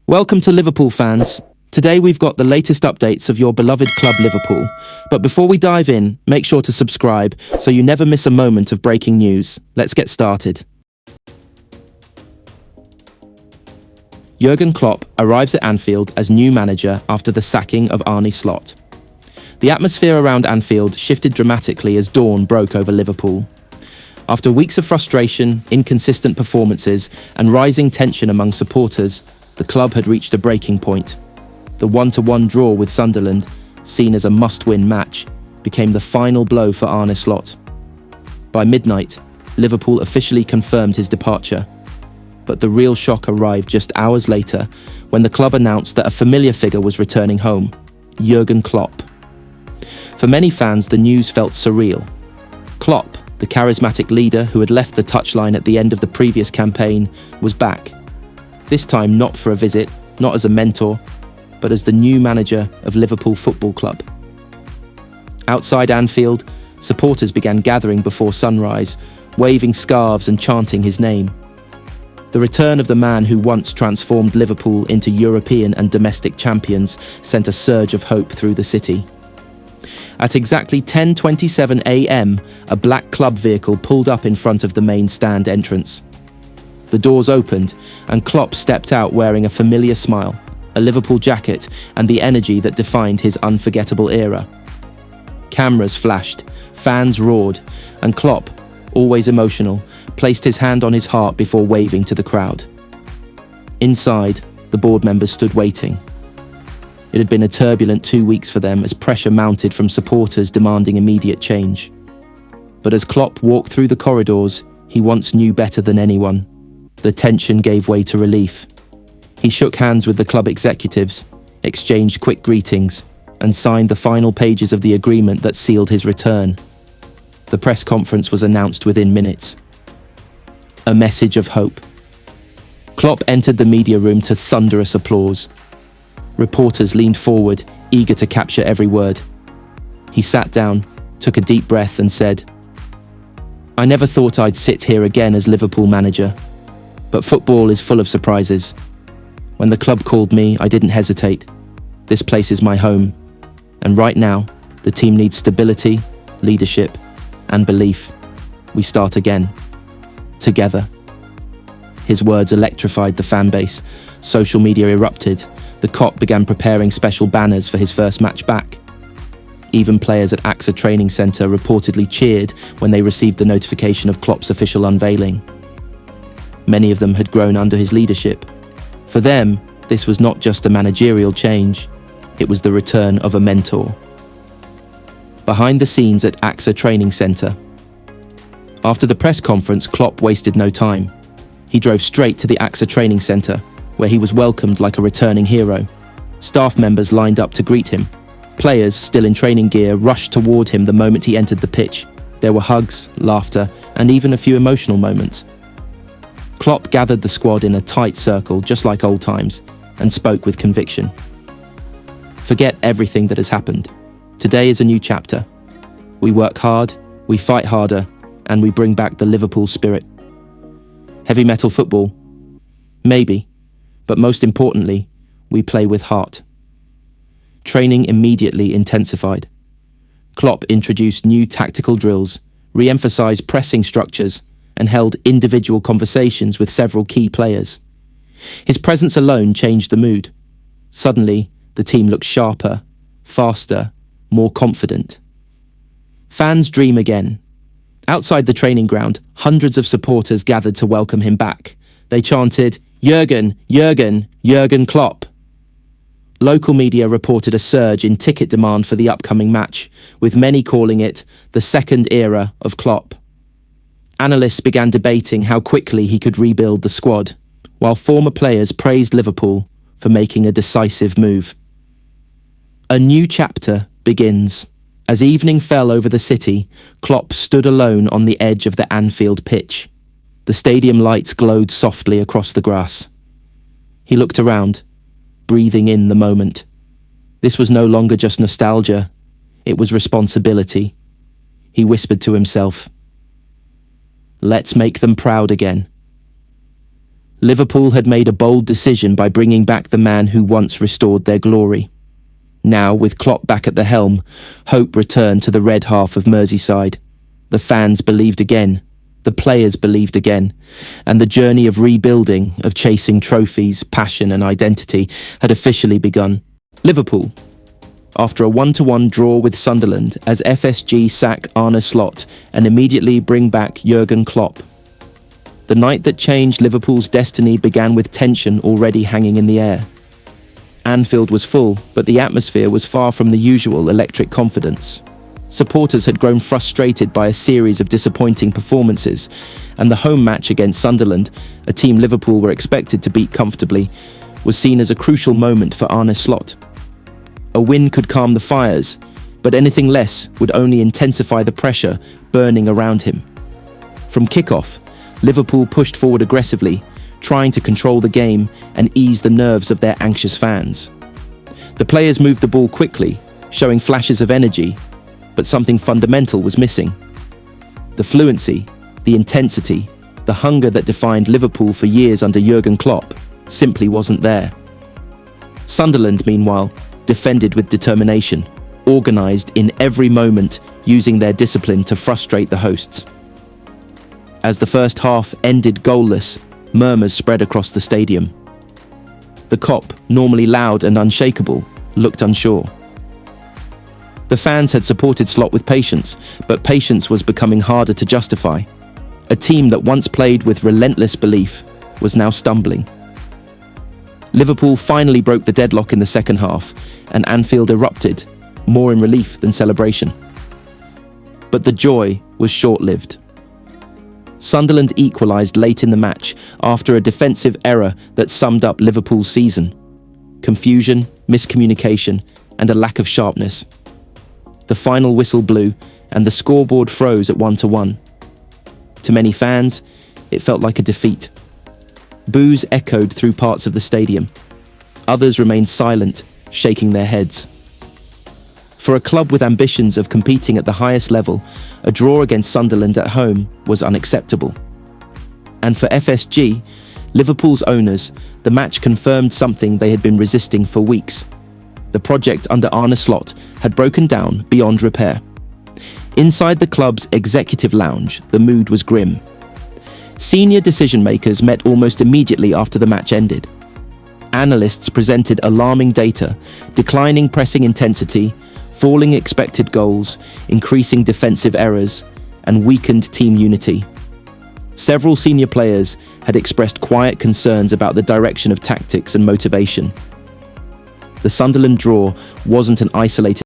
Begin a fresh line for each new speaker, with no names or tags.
Welcome to Liverpool fans. Today we've got the latest updates of your beloved club Liverpool. But before we dive in, make sure to subscribe so you never miss a moment of breaking news. Let's get started. Jurgen Klopp arrives at Anfield as new manager after the sacking of Arne. The atmosphere around Anfield shifted dramatically as dawn broke over Liverpool. After weeks of frustration, inconsistent performances, and rising tension among supporters, the club had reached a breaking point. The 1-1 draw with Sunderland, seen as a must-win match, became the final blow for Arne. By midnight, Liverpool officially confirmed his departure. But the real shock arrived just hours later when the club announced that a familiar figure was returning home, Jurgen Klopp. For many fans, the news felt surreal. Klopp, the charismatic leader who had left the touchline at the end of the previous campaign, was back. This time not for a visit, not as a mentor, but as the new manager of Liverpool Football Club. Outside Anfield, supporters began gathering before sunrise, waving scarves and chanting his name. The return of the man who once transformed Liverpool into European and domestic champions sent a surge of hope through the city. At exactly 10:27 a.m, a black club vehicle pulled up in front of the main stand entrance. The doors opened, and Klopp stepped out wearing a familiar smile, a Liverpool jacket, and the energy that defined his unforgettable era. Cameras flashed, fans roared, and Klopp, always emotional, placed his hand on his heart before waving to the crowd. Inside, the board members stood waiting. It had been a turbulent 2 weeks for them as pressure mounted from supporters demanding immediate change. But as Klopp walked through the corridors he once knew better than anyone, the tension gave way to relief. He shook hands with the club executives, exchanged quick greetings, and signed the final pages of the agreement that sealed his return. The press conference was announced within minutes. A message of hope. Klopp entered the media room to thunderous applause. Reporters leaned forward, eager to capture every word. He sat down, took a deep breath and said, "I never thought I'd sit here again as Liverpool manager. But football is full of surprises. When the club called me, I didn't hesitate. This place is my home. And right now, the team needs stability, leadership, and belief. We start again. Together." His words electrified the fan base. Social media erupted. The Kop began preparing special banners for his first match back. Even players at AXA Training Centre reportedly cheered when they received the notification of Klopp's official unveiling. Many of them had grown under his leadership. For them, this was not just a managerial change, it was the return of a mentor. Behind the scenes at AXA Training Centre. After the press conference, Klopp wasted no time. He drove straight to the AXA Training Centre, where he was welcomed like a returning hero. Staff members lined up to greet him. Players, still in training gear, rushed toward him the moment he entered the pitch. There were hugs, laughter, and even a few emotional moments. Klopp gathered the squad in a tight circle, just like old times, and spoke with conviction. "Forget everything that has happened. Today is a new chapter. We work hard, we fight harder, and we bring back the Liverpool spirit. Heavy metal football? Maybe. But most importantly, we play with heart." Training immediately intensified. Klopp introduced new tactical drills, re-emphasised pressing structures, and held individual conversations with several key players. His presence alone changed the mood. Suddenly, the team looked sharper, faster, more confident. Fans dream again. Outside the training ground, hundreds of supporters gathered to welcome him back. They chanted, "Jurgen, Jurgen, Jurgen Klopp." Local media reported a surge in ticket demand for the upcoming match, with many calling it the second era of Klopp. Analysts began debating how quickly he could rebuild the squad, while former players praised Liverpool for making a decisive move. A new chapter begins. As evening fell over the city, Klopp stood alone on the edge of the Anfield pitch. The stadium lights glowed softly across the grass. He looked around, breathing in the moment. This was no longer just nostalgia, it was responsibility. He whispered to himself, "Let's make them proud again." Liverpool had made a bold decision by bringing back the man who once restored their glory. Now, with Klopp back at the helm, hope returned to the red half of Merseyside. The fans believed again, the players believed again, and the journey of rebuilding, of chasing trophies, passion and identity had officially begun. Liverpool, after a 1-1 draw with Sunderland, as FSG sack Arne Slot and immediately bring back Jurgen Klopp. The night that changed Liverpool's destiny began with tension already hanging in the air. Anfield was full, but the atmosphere was far from the usual electric confidence. Supporters had grown frustrated by a series of disappointing performances, and the home match against Sunderland, a team Liverpool were expected to beat comfortably, was seen as a crucial moment for Arne Slot. A win could calm the fires, but anything less would only intensify the pressure burning around him. From kickoff, Liverpool pushed forward aggressively, trying to control the game and ease the nerves of their anxious fans. The players moved the ball quickly, showing flashes of energy, but something fundamental was missing. The fluency, the intensity, the hunger that defined Liverpool for years under Jurgen Klopp simply wasn't there. Sunderland, meanwhile, defended with determination, organised in every moment, using their discipline to frustrate the hosts. As the first half ended goalless, murmurs spread across the stadium. The Kop, normally loud and unshakable, looked unsure. The fans had supported Slot with patience, but patience was becoming harder to justify. A team that once played with relentless belief was now stumbling. Liverpool finally broke the deadlock in the second half, and Anfield erupted, more in relief than celebration. But the joy was short-lived. Sunderland equalised late in the match after a defensive error that summed up Liverpool's season. Confusion, miscommunication, and a lack of sharpness. The final whistle blew, and the scoreboard froze at 1-1. To many fans, it felt like a defeat. Boos echoed through parts of the stadium. Others remained silent, shaking their heads. For a club with ambitions of competing at the highest level, a draw against Sunderland at home was unacceptable. And for FSG, Liverpool's owners, the match confirmed something they had been resisting for weeks. The project under Arne Slot had broken down beyond repair. Inside the club's executive lounge, the mood was grim. Senior decision-makers met almost immediately after the match ended. Analysts presented alarming data, declining pressing intensity, falling expected goals, increasing defensive errors, and weakened team unity. Several senior players had expressed quiet concerns about the direction of tactics and motivation. The Sunderland draw wasn't an isolated